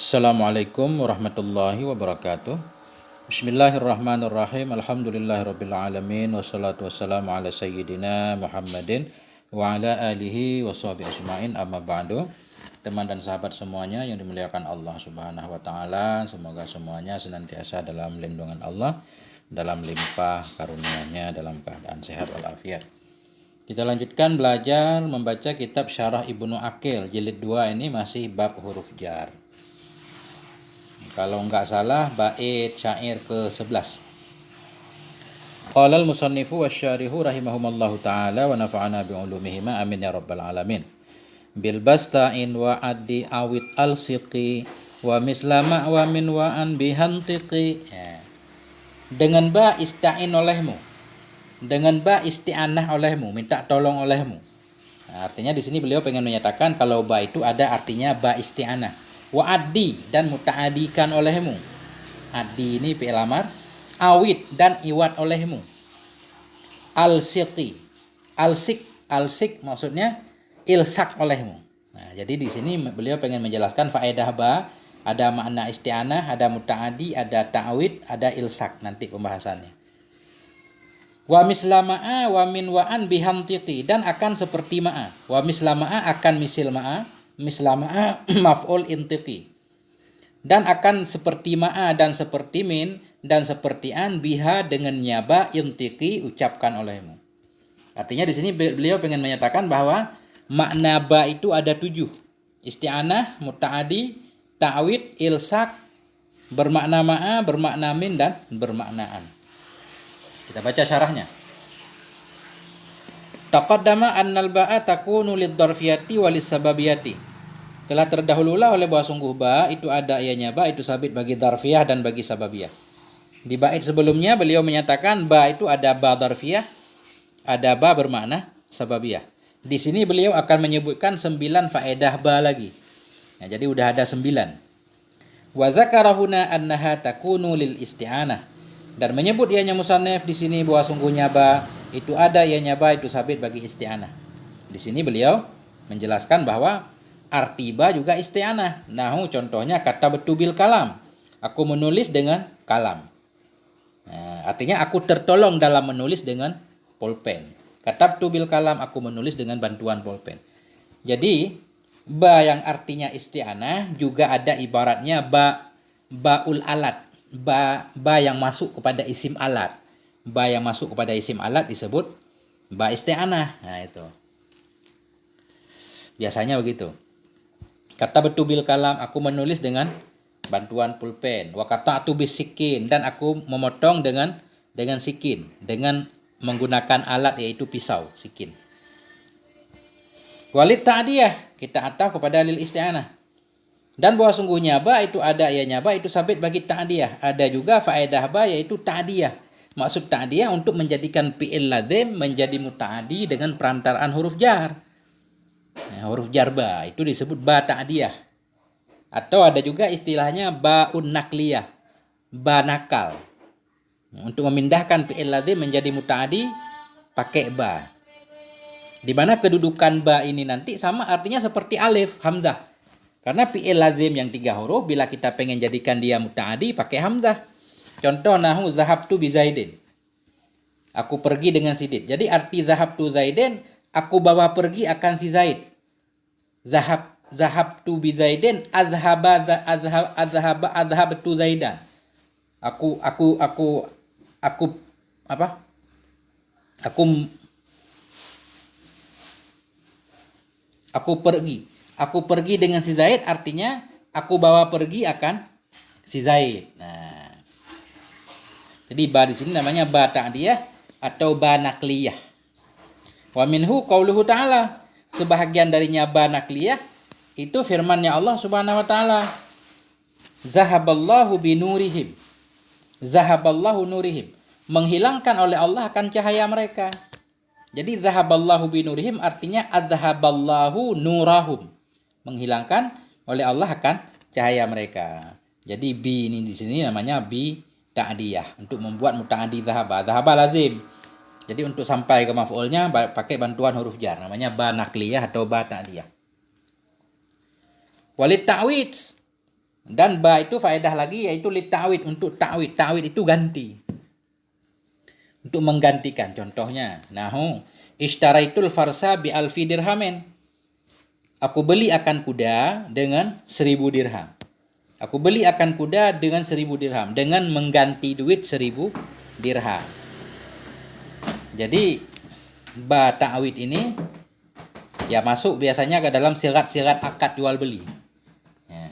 Assalamualaikum warahmatullahi wabarakatuh. Bismillahirrahmanirrahim. Alhamdulillahirabbil alamin wassalatu wassalamu ala sayyidina Muhammadin wa ala alihi washabihi ajmain amma ba'du. Teman dan sahabat semuanya yang dimuliakan Allah Subhanahu wa taala, semoga semuanya senantiasa dalam lindungan Allah, dalam limpah karunia-Nya, dalam keadaan sehat walafiat. Kita lanjutkan belajar membaca kitab Syarah Ibnu Aqil jilid 2, ini masih bab huruf jar. Kalau enggak salah bait syair ke-11. Qala al-musannifu wasyarihu rahimahumallahu taala wa nafa'ana bi'ulumihima amin ya rabbal alamin. Bil basta'in wa addi awit al-siqi wa mislama wa min wa an bihantiqi. Dengan ba ista'in olehmu. Dengan ba isti'anah olehmu, minta tolong olehmu. Nah, artinya di sini beliau pengen menyatakan kalau ba itu ada artinya ba isti'anah. Wa addi dan muta'adikan olehmu. Addi ini fi'il amar. Awit dan iwat olehmu. Al-siqi. Al-sik maksudnya ilsak olehmu. Nah, jadi di sini beliau pengen menjelaskan faedah ba, ada makna isti'anah, ada muta'adi, ada ta'wid, ada ilsak nanti pembahasannya. Wa mislama'a wa min wa'an bihamtiqi, dan akan seperti ma'a. Wa mislama'a akan misil ma'a. Mislama'a maf'ul intiqi, dan akan seperti ma'a dan seperti min dan seperti an biha dengan nyaba intiqi ucapkan olehmu. Artinya di sini beliau pengen menyatakan bahwa makna ba itu ada 7. Isti'anah, muta'adi, ta'wid, ilsak, bermakna ma'a, bermakna min dan bermakna an. Kita baca syarahnya. Taqaddama annal ba'a takunu lid-darfiyati walis-sababiyati. Telah terdahululah oleh bahwa sungguh ba itu ada ianya ba itu sabit bagi darfiyah dan bagi sababiyah. Di bait sebelumnya beliau menyatakan ba itu ada ba darfiyah, ada ba bermakna sababiyah. Di sini beliau akan menyebutkan 9 faedah ba lagi. Nah, jadi udah ada 9. Wa zakara huna annaha takunu lil isti'anah. Dan menyebut ianya musannaf di sini bahwa sungguhnya ba itu ada ianya ba itu sabit bagi isti'anah. Di sini beliau menjelaskan bahwa arti ba juga isti'anah. Nahu contohnya kata betubil kalam. Aku menulis dengan kalam. Nah, artinya aku tertolong dalam menulis dengan pulpen. Kata betubil kalam, aku menulis dengan bantuan pulpen. Jadi ba yang artinya isti'anah juga ada ibaratnya baul alat. Ba yang masuk kepada isim alat. Ba yang masuk kepada isim alat disebut ba isti'anah. Nah, itu. Biasanya begitu. Kata betubil kalam, aku menulis dengan bantuan pulpen. Wa qata'tu bisikin, dan aku memotong dengan sikin, dengan menggunakan alat yaitu pisau, sikin. Walid ta'diyah, kita ataf kepada lil isti'anah. Dan bahwa sungguhnya ba itu ada ianya ba itu sabit bagi ta'diyah. Ada juga faedah ba yaitu ta'diyah. Maksud ta'diyah untuk menjadikan fi'il lazim menjadi muta'adi dengan perantaraan huruf jar. Nah, huruf jar ba itu disebut ba ta'diyah. Atau ada juga istilahnya ba'un nakliyah, ba nakal. Untuk memindahkan fi'il lazim menjadi muta'adi pakai ba. Di mana kedudukan ba ini nanti sama artinya seperti alif, hamzah. Karena fi'il lazim yang 3 huruf bila kita pengen jadikan dia muta'adi pakai hamzah. Contoh nahu zahabtu bi Zaidin. Aku pergi dengan si Zaid. Jadi arti zahabtu Zaidin, aku bawa pergi akan si Zaid. Zahabtu bi Zaidin azhabtu Zaidan. Aku apa? Aku pergi. Aku pergi dengan si Zaid artinya aku bawa pergi akan si Zaid. Nah, jadi ba di sini namanya ba ta'diyah atau ba nakliyah. Wa minhu qauluhu ta'ala. Sebahagian darinya ba nakliyah itu firman-Nya Allah Subhanahu wa taala. Zahaballahu binurihim. Zahaballahu nurihim. Menghilangkan oleh Allah akan cahaya mereka. Jadi zahaballahu binurihim artinya azhaballahu nurahum. Menghilangkan oleh Allah akan cahaya mereka. Jadi bi ini di sini namanya bi ta'diyah untuk membuat muta'adi zahaba. Zahaba lazim. Jadi untuk sampai ke maf'ulnya pakai bantuan huruf jar, namanya ba nakliyah atau ba ta'diyah. Walid ta'wid, Dan ba itu faedah lagi yaitu lita'wid, untuk ta'wid. Ta'wid itu ganti. Untuk menggantikan. Contohnya, nahu ishtaraitul farsa bi alfi dirhamen. Aku beli akan kuda dengan 1000 dirham. Aku beli akan kuda dengan 1000 dirham. Dengan mengganti duit 1000 dirham. Jadi, ba ta'wid ini ya masuk biasanya ke dalam syarat-syarat akad jual beli. Ya.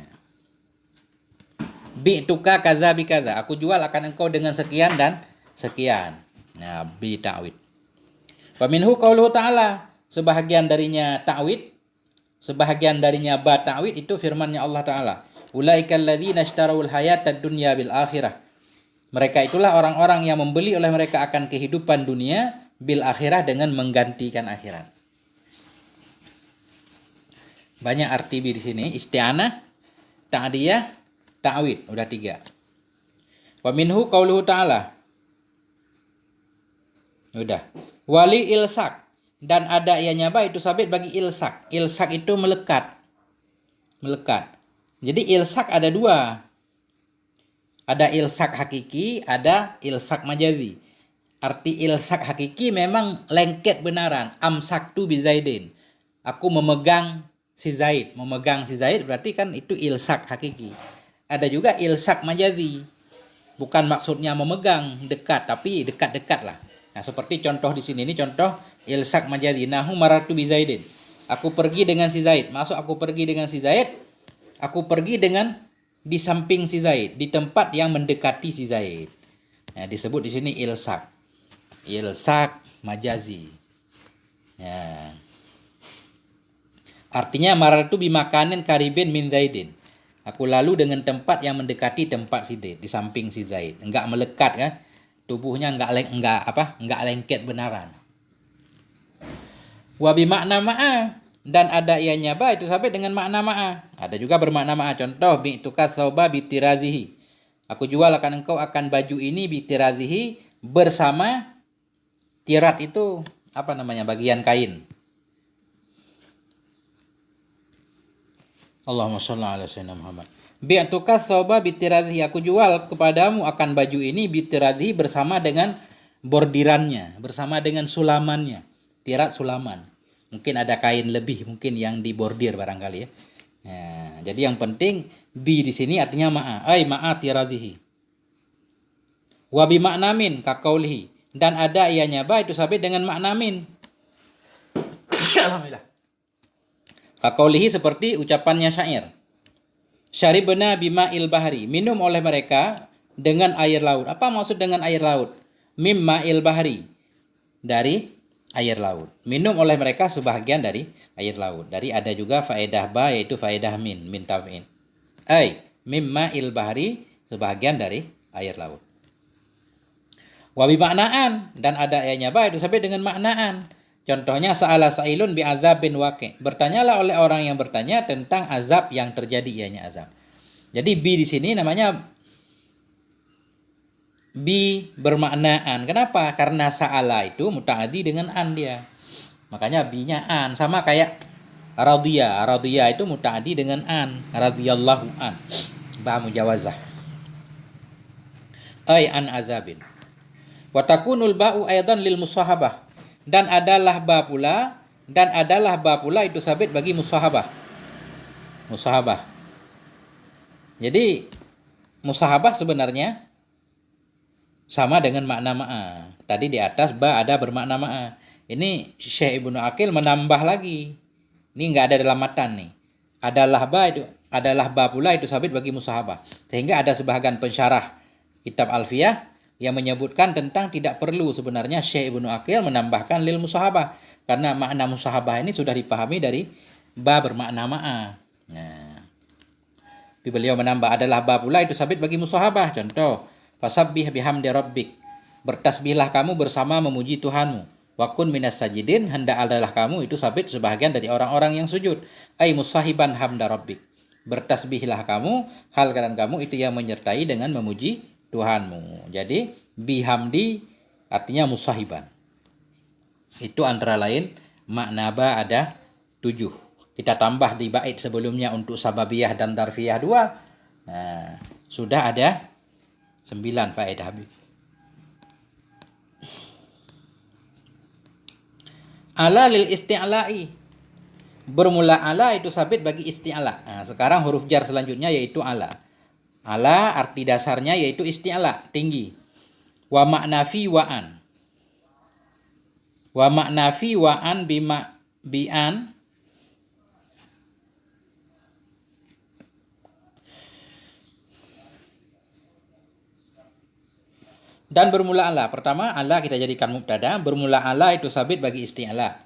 Bi'tuka kaza bi kaza. Aku jual akan engkau dengan sekian dan sekian. Nah, bi ta'wid. Wa minhu qauluhu ta'ala. Sebahagian darinya ta'wid, sebahagian darinya ba ta'wid itu firman-Nya Allah Ta'ala. Ulaikal ladzina ishtarawul hayatad dunya bil akhirah. Mereka itulah orang-orang yang membeli oleh mereka akan kehidupan dunia bil akhirah dengan menggantikan akhirat. Banyak arti bi di sini, isti'anah, ta'diyah, ta'wid, udah 3. Wa minhu qauluhu ta'ala. Udah. Wali ilsak, dan ada ianya ba itu sabit bagi ilsak. Ilsak itu melekat. Melekat. Jadi ilsak ada 2. Ada ilsak hakiki, ada ilsak majazi. Arti ilsak hakiki memang lengket benaran. Amsaktu bi Zaidin. Aku memegang si Zaid. Memegang si Zaid berarti kan itu ilsak hakiki. Ada juga ilsak majazi. Bukan maksudnya memegang dekat, tapi dekat-dekat lah. Nah, seperti contoh di sini, ini contoh ilsak majazi. Nahu marartu bi Zaidin. Aku pergi dengan si Zaid. Masuk aku pergi dengan si Zaid. Aku pergi dengan di samping si Zaid, di tempat yang mendekati si Zaid. Nah, disebut di sini ilsak. Ilsak majazi. Ya. Artinya marartu bi makanin karibin min Zaidin. Aku lalu dengan tempat yang mendekati tempat si Zaid, di samping si Zaid. Enggak melekat kan? Tubuhnya enggak lengket benaran. Wa bi makna ma'a, dan ada ianya ba itu sampai dengan makna ma'a. Ada juga bermakna ma'a. Contoh bi'tuka sauba bitirazihi. Aku jual akan engkau akan baju ini bitirazihi bersama tirat itu apa namanya? Bagian kain. Allahumma shalli ala sayyidina Muhammad. Bi'tuka sauba bitirazihi. Aku jual kepadamu akan baju ini bitirazihi bersama dengan bordirannya, bersama dengan sulamannya. Tirat sulaman. Mungkin ada kain lebih mungkin yang dibordir barangkali ya. Nah, jadi yang penting bi di sini artinya ma'a, ai ma'a tirazihi. Wa bi makna min kaqaulihi, dan ada ianya ba itu sabit dengan makna min. Alhamdulillah. Kaqaulihi seperti ucapannya syair. Syaribna bima'il bahri, minum oleh mereka dengan air laut. Apa maksud dengan air laut? Mimma'il bahri, dari air laut. Minum oleh mereka sebahagian dari air laut. Dari ada juga faedah ba yaitu faedah min taf'in. Ai mimma'il bahri, sebahagian dari air laut. Wa bi maknaan, dan ada ayatnya ba itu sampai dengan maknaan. Contohnya sa'ala sa'ilun bi azabin waqi'. Bertanyalah oleh orang yang bertanya tentang azab yang terjadi, ianya azab. Jadi bi di sini namanya bi bermaknaan. Kenapa? Karena sa'ala itu muta'addi dengan an dia. Makanya bi-nya an, sama kayak radhiya. Radhiya itu muta'addi dengan an, radhiyallahu an. Ba mujawazah. Ai an azabin. Wa takunul ba'u aidan lil musahabah. Dan adalah ba pula itu sabit bagi musahabah. Musahabah. Jadi musahabah sebenarnya sama dengan makna ma'a. Tadi di atas ba ada bermakna ma'a. Ini Syekh Ibnu Aqil menambah lagi. Ini enggak ada dalam matan nih. Adalah ba pula itu sabit bagi musahabah. Sehingga ada sebahagian pensyarah kitab Alfiyah yang menyebutkan tentang tidak perlu sebenarnya Syekh Ibnu Aqil menambahkan lil musahabah, karena makna musahabah ini sudah dipahami dari ba bermakna ma'a. Nah, beliau menambah adalah ba pula itu sabit bagi musahabah. Contoh, fasabbih bihamdi rabbik. Bertasbihlah kamu bersama memuji Tuhanmu. Wa kun minas sajidin, hendak adalah kamu itu sabit sebahagian dari orang-orang yang sujud. Ai musahiban hamda rabbik. Bertasbihlah kamu, hal keadaan kamu itu yang menyertai dengan memuji Tuhanmu. Jadi bihamdi artinya musahiban. Itu antara lain makna ba ada 7. Kita tambah di bait sebelumnya untuk sababiyah dan darfiyah 2. Nah, sudah ada 9 faedah habis. Ala lil isti'la'i. Bermula ala itu sabit bagi isti'la. Nah, sekarang huruf jar selanjutnya yaitu ala. Ala arti dasarnya yaitu isti'la, tinggi. Wa makna fi wa an. Wa makna fi wa an bima bi'an. Dan bermula ala. Pertama, ala kita jadikan mubtada. Bermula ala itu sabit bagi isti'la.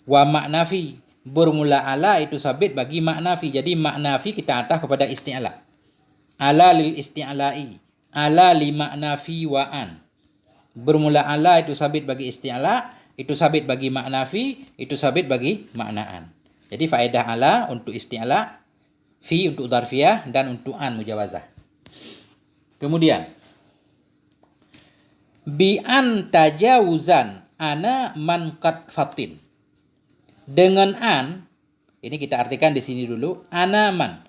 Wa makna fi. Bermula ala itu sabit bagi makna fi. Jadi makna fi kita atah kepada isti'la. Ala lil isti'la'i. Ala li makna fi wa an. Bermula ala itu sabit bagi isti'la. Itu sabit bagi makna fi. Itu sabit bagi maknaan. Jadi faedah ala untuk isti'la. Fi untuk dzarfiyah. Dan untuk an mujawazah. Kemudian. Bi'an tajawuzan ana man qad fatin. Dengan an, ini kita artikan di sini dulu, ana man,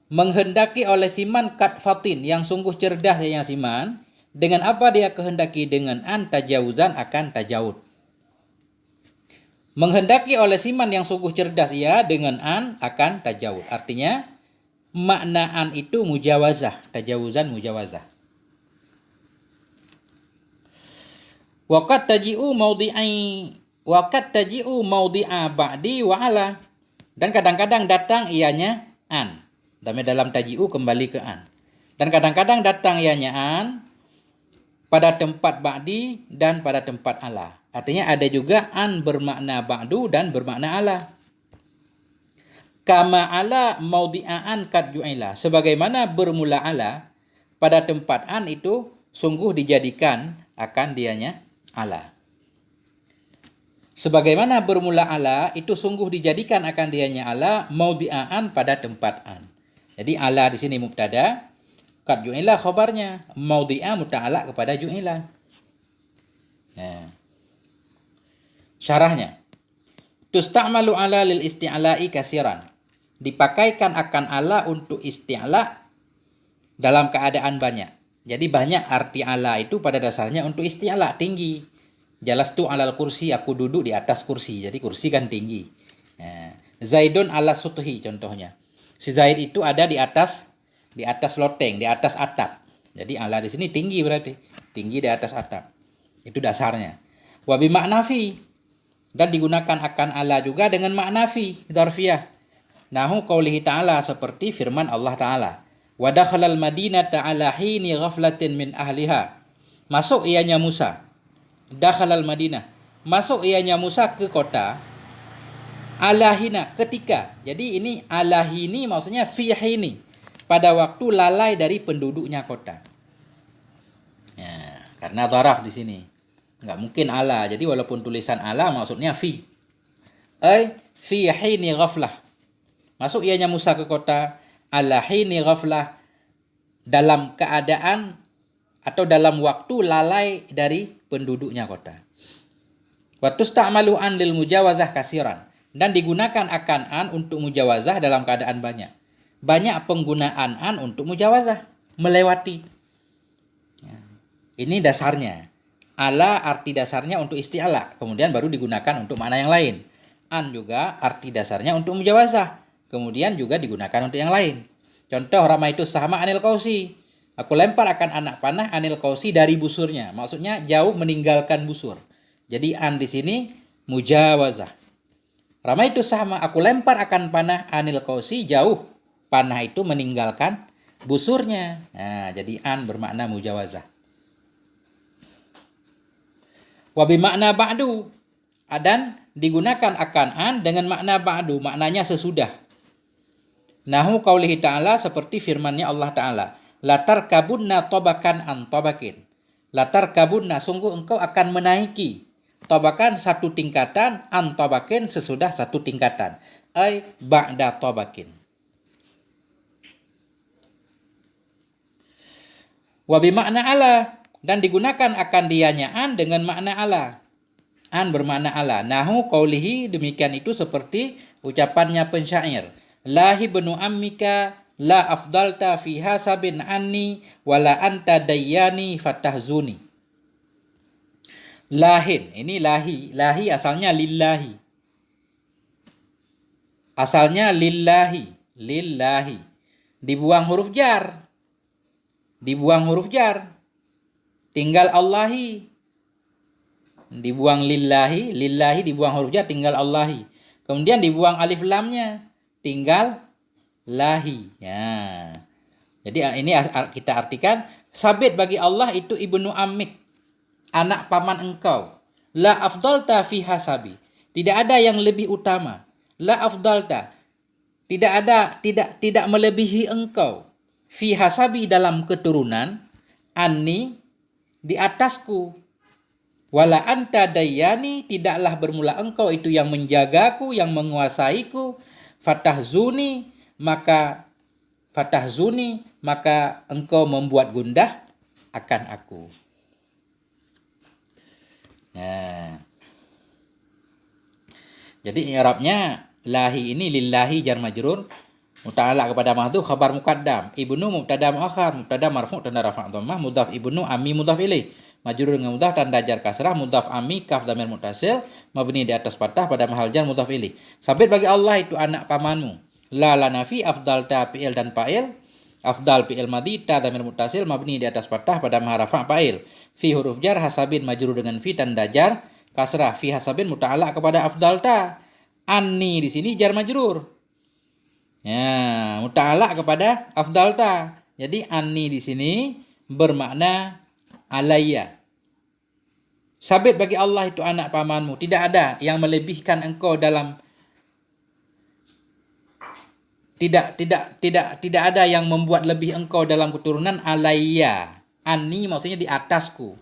menghendaki oleh siman qad fatin, yang sungguh cerdas yang siman. Dengan apa dia kehendaki? Dengan an tajawuzan akan tajawud. Menghendaki oleh siman yang sungguh cerdas ia dengan an akan tajawud. Artinya makna an itu mujawazah, tajawuzan mujawazah. Waqad taji'u maudi'a ba'di wa ala. Dan kadang-kadang datang ianya an. Dalam taji'u kembali ke an. Dan kadang-kadang datang ianya an pada tempat ba'di dan pada tempat ala. Artinya ada juga an bermakna ba'du dan bermakna ala. Kama ala maudi'an qad ju'ila. Sebagaimana bermula ala pada tempat an itu sungguh dijadikan akan dianya ala. Sebagaimana bermula ala itu sungguh dijadikan akan dianya ala maudi'an pada tempat an. Jadi ala di sini mubtada, qad ju'ila khabarnya, maudi'a muta'alaq kepada ju'ila. Nah. Syarahnya. Tusta'malu ala lil isti'la'i kasiran. Dipakaikan akan ala untuk isti'la dalam keadaan banyak. Jadi banyak arti ala itu pada dasarnya untuk isti'la, tinggi. Jalastu alal kursi, aku duduk di atas kursi. Jadi kursi kan tinggi. Nah, Zaidun ala sutuhi contohnya. Si Zaid itu ada di atas loteng, di atas atap. Jadi ala di sini tinggi berarti. Tinggi di atas atap. Itu dasarnya. Wa bi makna fi. Dan digunakan akan ala juga dengan makna fi, dzarfiyah. Nahu qaulihi ta'ala, seperti firman Allah Ta'ala. Wa dakhalal madinata ala hini ghaflatin min ahliha. Masuk ianya Musa. Dakhalal Madinah. Masuk ianya Musa ke kota. Alahina, ketika. Jadi ini alahini maksudnya fihini. Pada waktu lalai dari penduduknya kota. Ya, karena dharaf di sini. Enggak mungkin ala. Jadi walaupun tulisan ala maksudnya fi. Fihini ghaflah. Masuk ianya Musa ke kota. Alahini ghaflah, dalam keadaan atau dalam waktu lalai dari penduduknya kota. Wa tusta'malu an lil mujawazah kasiran. Dan digunakan akan an untuk mujawazah dalam keadaan banyak. Banyak penggunaan an untuk mujawazah, melewati. Ya. Ini dasarnya. Ala arti dasarnya untuk isti'la, kemudian baru digunakan untuk makna yang lain. An juga arti dasarnya untuk mujawazah, kemudian juga digunakan untuk yang lain. Contoh, ramaitu sahma anil kausi. Aku lempar akan anak panah anil kausi dari busurnya. Maksudnya jauh meninggalkan busur. Jadi an di sini mujawazah. Ramaitu sahma, aku lempar akan panah anil kausi, jauh panah itu meninggalkan busurnya. Nah, jadi an bermakna mujawazah. Wa bi makna ba'du. Dan digunakan akan an dengan makna ba'du, maknanya sesudah. Nahu qaulihi ta'ala, seperti firman-Nya Allah Ta'ala. Latar kabunna tobakan an tobakin. Latar kabunna, sungguh engkau akan menaiki. Tobakan satu tingkatan, an tobakin sesudah satu tingkatan. Ay ba'da tobakin. Wa bi makna ala. Dan digunakan akan dianya an dengan makna ala. An bermakna ala. Nahu qaulihi, demikian itu seperti ucapannya pensyair. Lahi benu ammika la afdalta fi hasabin anni wala anta dayyani fatahzuni. Lahin, ini lahi asalnya lillahi. Asalnya lillahi. Dibuang huruf jar. Tinggal Allahi. Dibuang lillahi dibuang huruf jar, tinggal Allahi. Kemudian dibuang alif lamnya, tinggal lahi. Ya. Jadi ini kita artikan, sabit bagi Allah itu ibnu ammik, anak paman engkau. La afdalta fi hasabi. Tidak ada yang lebih utama. La afdalta. Tidak melebihi engkau. Fi hasabi dalam keturunan. Anni di atasku. Wala anta dayyani, tidaklah bermula engkau itu yang menjagaku, yang menguasaiku. Fatahzuni, maka engkau membuat gundah akan aku. Nah. Jadi i'rabnya lahi ini lillahi jar majrur, muta'allaq kepada mahdhuf, khabar muqaddam, ibnu mubtada muakhar, mubtada marfu' tanda rafa' dhammah, mudhaf ibnu ammi mudhaf ilaih, majrur dengan mudhaf tanda jar kasrah, mudhaf ammi kaf dhamir muttasil, mabni di atas fathah pada mahal jar mudhaf ilaih. Sabit bagi Allah itu anak pamanmu. La nafi afdalta fi'il dan fa'il. Afdal fi'il madhi ta dhamir muttasil, mabni di atas fathah pada mahal rafa' fa'il. Fi huruf jar hasabin majrur dengan fi tanda jar kasrah, fi hasabin muta'allaq kepada afdalta. Anni di sini jar majrur. Ya, muta'allaq kepada afdalta. Jadi anni di sini bermakna alayya. Sabit bagi Allah itu anak pamanmu. Tidak ada yang melebihkan engkau dalam, tidak ada yang membuat lebih engkau dalam keturunan alayya. Anni maksudnya di atasku.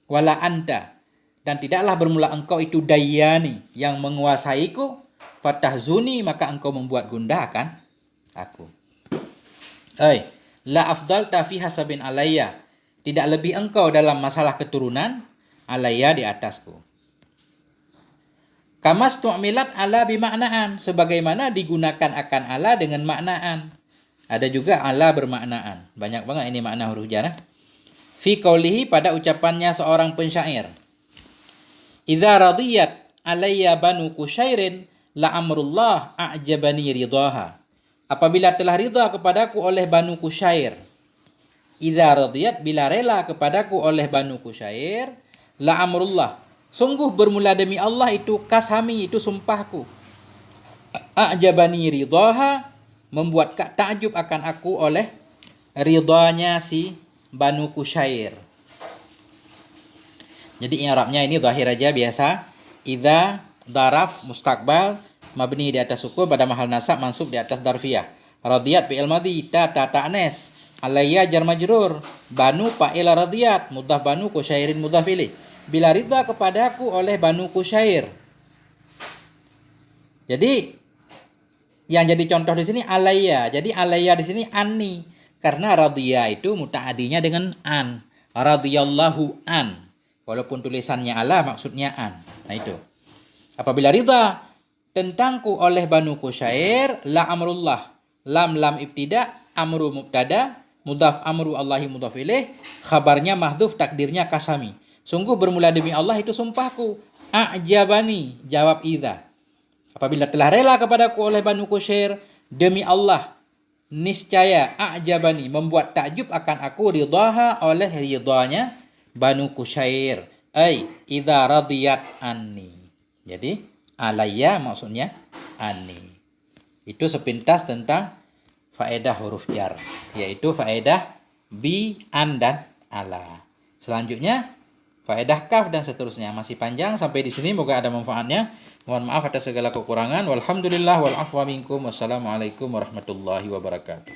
Wala anta. Dan tidaklah bermula engkau itu dayyani, yang menguasaiku. Fatahzuni, maka engkau membuat gundah akan aku. La afdalta fi hasabin alayya. Tidak lebih engkau dalam masalah keturunan, alayya di atasku. Kamas tu'milat ala bimaknaan, sebagaimana digunakan akan ala dengan maknaan. Ada juga ala bermaknaan. Banyak banget ini makna huruf jar. Fi qaulihi, pada ucapannya seorang pensyair. Idza radiyat alayya banu Qusyairin la amrullah a'jabani ridaha. Apabila telah ridha kepadaku oleh Banu Qusyair. Idza radiyat, bila rela kepadaku oleh Banu Qusyair, la amrullah, sungguh bermula demi Allah itu kasami, itu sumpahku. A'jabani ridaha, membuat takjub akan aku oleh ridhanya si Banu Qusyair. Jadi i'rabnya ini zahir aja biasa. Idza daraf mustaqbal mabni di atas sukun pada mahal nasab mansub di atas darfiyah. Radiyat fi'il madhi ta ta'nes. Alayya jar majrur. Banu fa'il radiyat, mudhaf Banu Qusyairin mudhaf ilaih. Bila ridha kepadaku oleh Banu Qusyair. Jadi yang jadi contoh di sini alayya. Jadi alayya di sini anni, karena radiyah itu muta'adinya dengan an. Radiyallahu an. Walaupun tulisannya ala, maksudnya an. Nah itu. Apabila ridha tentangku oleh Banu Qusyair, la amrullah. Lam ibtida, amru mubtada, mudhaf amru Allahi mudhaf ilaih, khabarnya mahdhuf, takdirnya kasami. Sungguh bermula demi Allah itu sumpahku. A'jabani, jawab idza. Apabila telah rela kepadaku oleh Banu Qusyair, demi Allah, niscaya a'jabani, membuat takjub akan aku ridaha, oleh ridhanya Banu Qusyair. Idza radiyat anni. Jadi alayya maksudnya anni. Itu sepintas tentang faedah huruf jar, yaitu faedah bi, an, dan ala. Selanjutnya faedah kaf dan seterusnya. Masih panjang sampai di sini, moga ada manfaatnya. Mohon maaf atas segala kekurangan. Walhamdulillah wal afwa minkum. Wassalamualaikum warahmatullahi wabarakatuh.